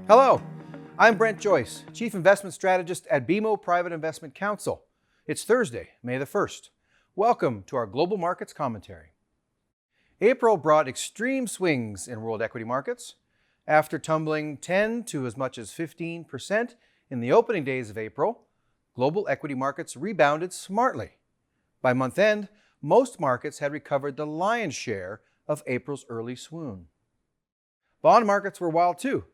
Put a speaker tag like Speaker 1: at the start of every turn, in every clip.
Speaker 1: Hello, I'm Brent Joyce, Chief Investment Strategist at BMO Private Investment Counsel. It's Thursday, May the 1st. Welcome to our Global Markets Commentary. April brought extreme swings in world equity markets. After tumbling 10 to as much as 15% in the opening days of April, global equity markets rebounded smartly. By month end, most markets had recovered the lion's share of April's early swoon. Bond markets were wild too,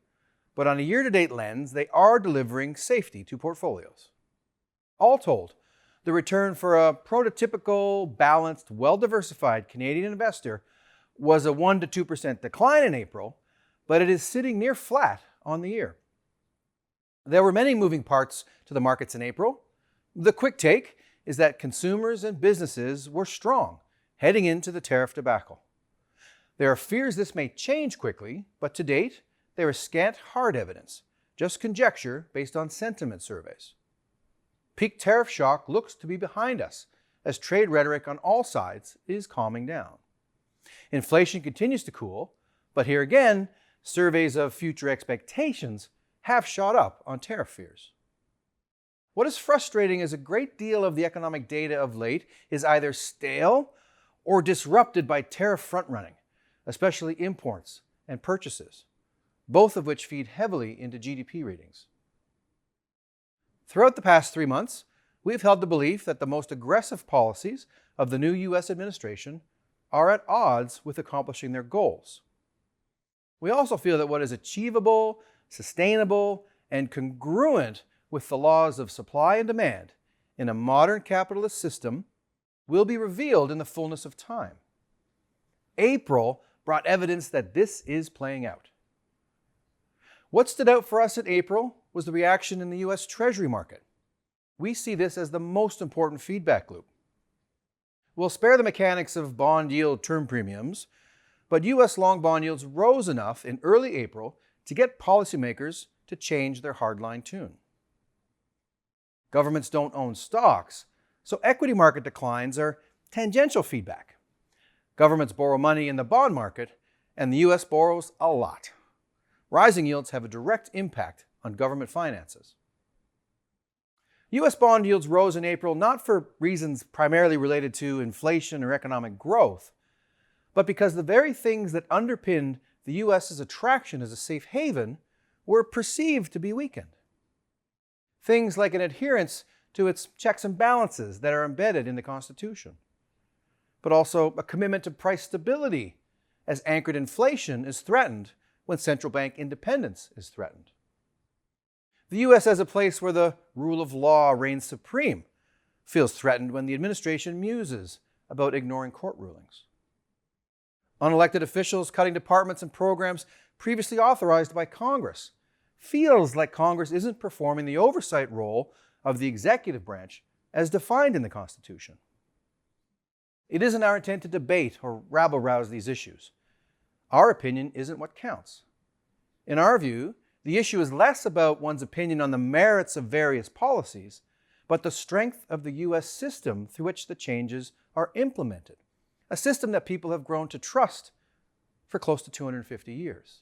Speaker 1: but on a year-to-date lens, they are delivering safety to portfolios. All told, the return for a prototypical, balanced, well-diversified Canadian investor was a 1 to 2% decline in April, but it is sitting near flat on the year. There were many moving parts to the markets in April. The quick take is that consumers and businesses were strong heading into the tariff debacle. There are fears this may change quickly, but to date, there is scant hard evidence, just conjecture based on sentiment surveys. Peak tariff shock looks to be behind us as trade rhetoric on all sides is calming down. Inflation continues to cool, but here again, surveys of future expectations have shot up on tariff fears. What is frustrating is a great deal of the economic data of late is either stale or disrupted by tariff front-running, especially imports and purchases, both of which feed heavily into GDP readings. Throughout the past 3 months, we've held the belief that the most aggressive policies of the new U.S. administration are at odds with accomplishing their goals. We also feel that what is achievable, sustainable, and congruent with the laws of supply and demand in a modern capitalist system will be revealed in the fullness of time. April brought evidence that this is playing out. What stood out for us in April was the reaction in the U.S. Treasury market. We see this as the most important feedback loop. We'll spare the mechanics of bond yield term premiums, but U.S. long bond yields rose enough in early April to get policymakers to change their hardline tune. Governments don't own stocks, so equity market declines are tangential feedback. Governments borrow money in the bond market, and the U.S. borrows a lot. Rising yields have a direct impact on government finances. U.S. bond yields rose in April not for reasons primarily related to inflation or economic growth, but because the very things that underpinned the U.S.'s attraction as a safe haven were perceived to be weakened. Things like an adherence to its checks and balances that are embedded in the Constitution, but also a commitment to price stability as anchored inflation is threatened when central bank independence is threatened. The U.S. as a place where the rule of law reigns supreme feels threatened when the administration muses about ignoring court rulings. Unelected officials cutting departments and programs previously authorized by Congress feels like Congress isn't performing the oversight role of the executive branch as defined in the Constitution. It isn't our intent to debate or rabble-rouse these issues. Our opinion isn't what counts. In our view, the issue is less about one's opinion on the merits of various policies, but the strength of the U.S. system through which the changes are implemented, a system that people have grown to trust for close to 250 years.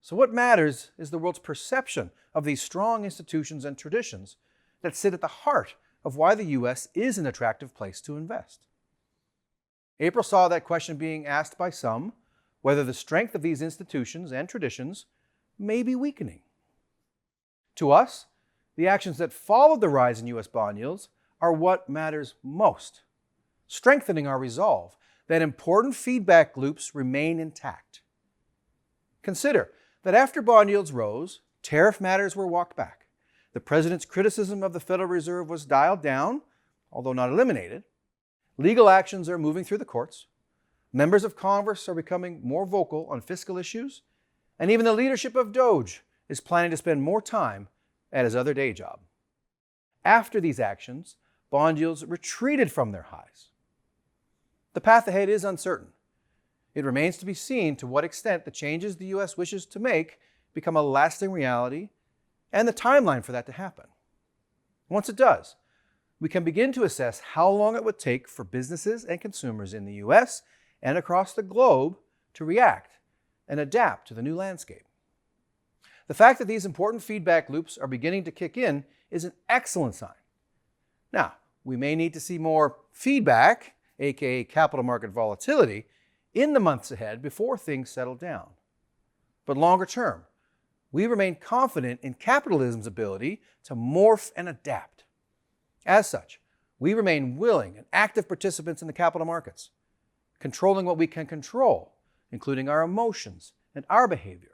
Speaker 1: So what matters is the world's perception of these strong institutions and traditions that sit at the heart of why the U.S. is an attractive place to invest. April saw that question being asked by some, whether the strength of these institutions and traditions may be weakening. To us, the actions that followed the rise in U.S. bond yields are what matters most, strengthening our resolve that important feedback loops remain intact. Consider that after bond yields rose, tariff matters were walked back. The president's criticism of the Federal Reserve was dialed down, although not eliminated. Legal actions are moving through the courts. Members of Congress are becoming more vocal on fiscal issues, and even the leadership of DOGE is planning to spend more time at his other day job. After these actions, bond yields retreated from their highs. The path ahead is uncertain. It remains to be seen to what extent the changes the U.S. wishes to make become a lasting reality and the timeline for that to happen. Once it does, we can begin to assess how long it would take for businesses and consumers in the U.S. and across the globe to react and adapt to the new landscape. The fact that these important feedback loops are beginning to kick in is an excellent sign. Now, we may need to see more feedback, aka capital market volatility, in the months ahead before things settle down. But longer term, we remain confident in capitalism's ability to morph and adapt. As such, we remain willing and active participants in the capital markets, controlling what we can control, including our emotions and our behavior.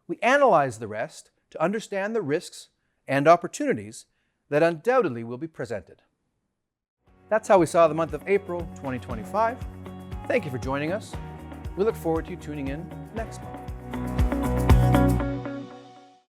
Speaker 1: We analyze the rest to understand the risks and opportunities that undoubtedly will be presented. That's how we saw the month of April 2025. Thank you for joining us. We look forward to you tuning in next month.